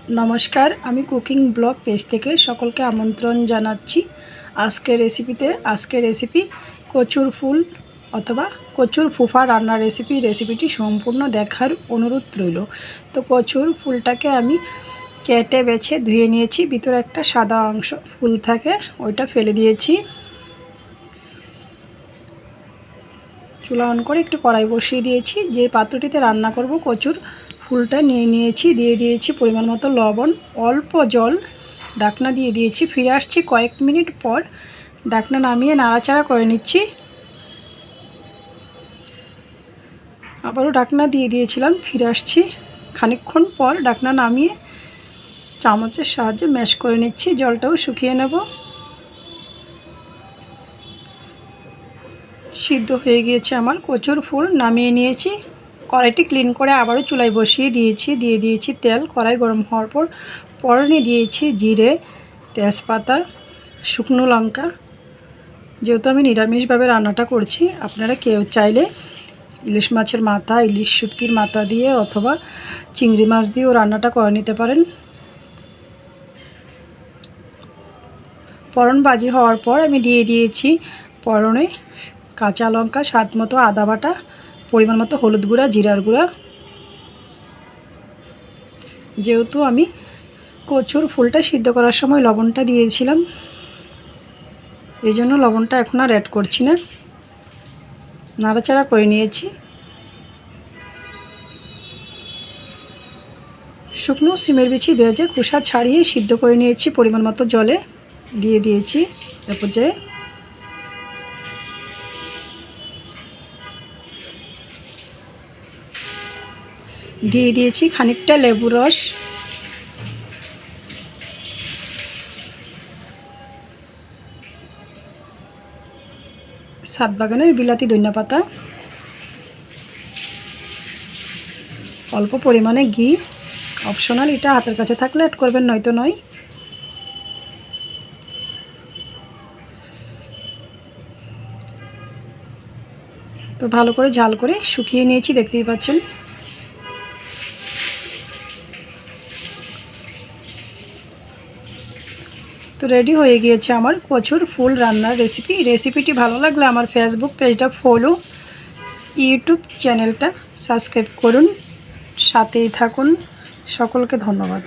নমস্কার, আমি cooking blog page থেকে সকলকে আমন্ত্রণ জানাচ্ছি। আজকের রেসিপি কচুর ফুল অথবা কচুর ফুফা রান্নার রেসিপিটি সম্পূর্ণ দেখার অনুরোধ রইল। তো কচুর ফুলটাকে আমি কেটে বেছে ধুয়ে নিয়েছি, ভিতরে একটা সাদা অংশ ফুল থাকে ওইটা ফেলে দিয়েছি। চুলা অন করে একটু কড়াই বসিয়ে দিয়েছি। যে পাত্রটিতে রান্না করব কচুর ফুলটা নিয়ে নিয়েছি, দিয়ে দিয়েছি পরিমাণ মতো লবণ, অল্প জল, ঢাকনা দিয়ে দিয়েছি। ফিরে আসছি কয়েক মিনিট পর, ঢাকনা নামিয়ে নাড়াচাড়া করে নিচ্ছি। আবারও ঢাকনা দিয়ে দিয়েছিলাম, ফিরে আসছি খানিকক্ষণ পর, ঢাকনা নামিয়ে চামচের সাহায্যে ম্যাশ করে নিচ্ছি। জলটাও শুকিয়ে নেব। সিদ্ধ হয়ে গিয়েছে আমার কচুর ফুল, নামিয়ে নিয়েছি। কড়াইটি ক্লিন করে আবারও চুলায় বসিয়ে দিয়েছি, দিয়ে দিয়েছি তেল। কড়াই গরম হওয়ার পর ফোড়নে দিয়েছি জিরে, তেজপাতা, শুকনো লঙ্কা। যেহেতু আমি নিরামিষভাবে রান্নাটা করছি, আপনারা কেউ চাইলে ইলিশ মাছের মাথা, ইলিশ শুটকির মাথা দিয়ে অথবা চিংড়ি মাছ দিয়েও রান্নাটা করে নিতে পারেন। ফোড়ন ভাজি হওয়ার পর আমি দিয়ে দিয়েছি ফোড়নে কাঁচা লঙ্কা, স্বাদ মতো আদা বাটা, পরিমাণ মতো হলুদ গুঁড়া, জিরার গুঁড়া। যেহেতু আমি কচুর ফুলটা সিদ্ধ করার সময় লবণটা দিয়েছিলাম, এই জন্য লবণটা এখন আর অ্যাড করছি না। নাড়াচাড়া করে নিয়েছি। শুকনো সিমের বিচি ভেজে খোসা ছাড়িয়ে সিদ্ধ করে নিয়েছি পরিমাণ মতো জলে, দিয়ে দিয়েছি। তারপর দিয়ে দিয়েছি খানিকটা লেবু রস, সাত বাগানের বিলাতি ধনিয়াপাতা, অল্প পরিমাণে ঘি, অপশনাল, এটা হাতের কাছে থাকলে অ্যাড করবেন, নয়তো নয়। তো ভালো করে ঝাল করে শুকিয়ে নিয়েছি, দেখতেই পাচ্ছেন। তো রেডি হয়ে গিয়েছে আমার কচুর ফুল রান্নার রেসিপিটি ভালো লাগলে আমার ফেসবুক পেজটা ফলো, ইউটিউব চ্যানেলটা সাবস্ক্রাইব করুন, সাথেই থাকুন। সকলকে ধন্যবাদ।